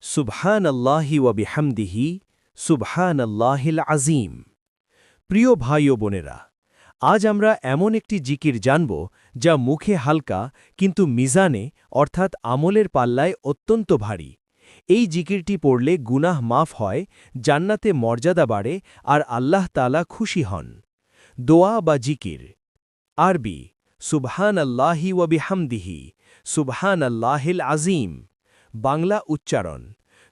সুবহানাল্লাহি ওয়া বিহামদিহি সুবহানাল্লাহিল আজিম। প্রিয় ভাই ও বোনেরা, আজ আমরা এমন একটি জিকির জানব যা মুখে হালকা কিন্তু মিজানে অর্থাৎ আমলের পাল্লায় অত্যন্ত ভারী। এই জিকিরটি পড়লে গুনাহ মাফ হয়, জান্নাতে মর্যাদা বাড়ে আর আল্লাহ তাআলা খুশি হন। দোয়া বা জিকির। আরবি সুবহানাল্লাহি ওয়া বিহামদিহি সুবহানাল্লাহিল আজিম। বাংলা উচ্চারণ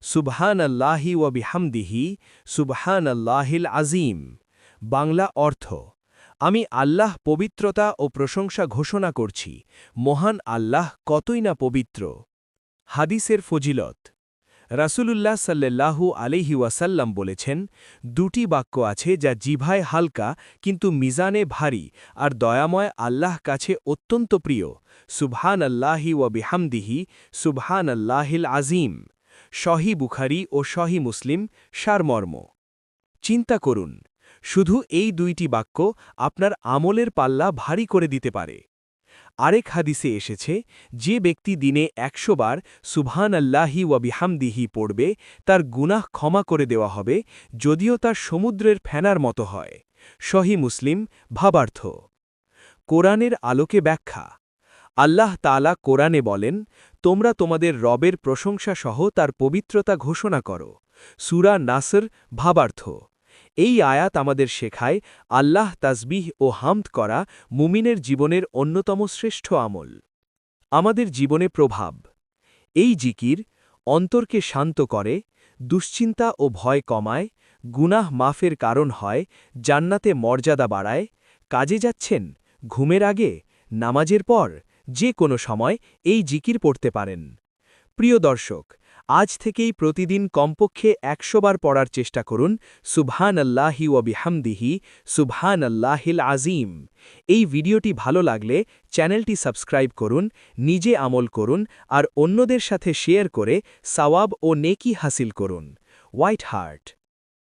সুবহানাল্লাহি ওয়া বিহামদিহি সুবহানাল্লাহিল আজিম। বাংলা অর্থ আমি আল্লাহ পবিত্রতা ও প্রশংসা ঘোষণা করছি, মহান আল্লাহ কতই না পবিত্র। হাদিসের ফজিলত। রাসূলুল্লাহ সাল্লাল্লাহু আলাইহি ওয়াসাল্লাম বলেছেন, দুটি বাক্য আছে যা জিভায় হালকা কিন্তু মিজানে ভারী আর দয়াময় আল্লাহ কাছে অত্যন্ত প্রিয়, সুবহানাল্লাহি ওয়া বিহামদিহি সুবহানাল্লাহিল আজিম। সহিহ বুখারী ও সহিহ মুসলিম। সারমর্ম। চিন্তা করুন, শুধু এই দুইটি বাক্য আপনার আমলের পাল্লা ভারী করে দিতে পারে। আরেক হাদিসে এসেছে, যে ব্যক্তি দিনে ১০০ বার সুবহানাল্লাহি ওয়া বিহামদিহি পড়বে তার গুনাহ ক্ষমা করে দেওয়া হবে, যদিও তার সমুদ্রের ফেনার মতো হয়। সহিহ মুসলিম। ভাবার্থ। কোরআনের আলোকে ব্যাখ্যা। আল্লাহ তাআলা কোরআনে বলেন, তোমরা তোমাদের রবের প্রশংসা সহ তার পবিত্রতা ঘোষণা করো। সূরা নাসর। ভাবার্থ। এই আয়াত আমাদের শেখায় আল্লাহ তাসবিহ ও হামদ করা মুমিনের জীবনের অন্যতম শ্রেষ্ঠ আমল। আমাদের জীবনে প্রভাব। এই জিকির অন্তরকে শান্ত করে, দুশ্চিন্তা ও ভয় কমায়, গুনাহ মাফের কারণ হয়, জান্নাতে মর্যাদা বাড়ায়। কাজে যাচ্ছেন, ঘুমের আগে, নামাজের পর, যে কোনো সময় এই জিকির পড়তে পারেন। প্রিয় দর্শক, আজ থেকেই প্রতিদিন কমপক্ষে ১০০ বার পড়ার চেষ্টা করুন সুবহানাল্লাহি ওয়া বিহামদিহি সুবহানাল্লাহিল আজিম। এই ভিডিওটি ভালো লাগলে চ্যানেলটি সাবস্ক্রাইব করুন, নিজে আমল করুন আর অন্যদের সাথে শেয়ার করে সওয়াব ও নেকি হাসিল করুন। White heart.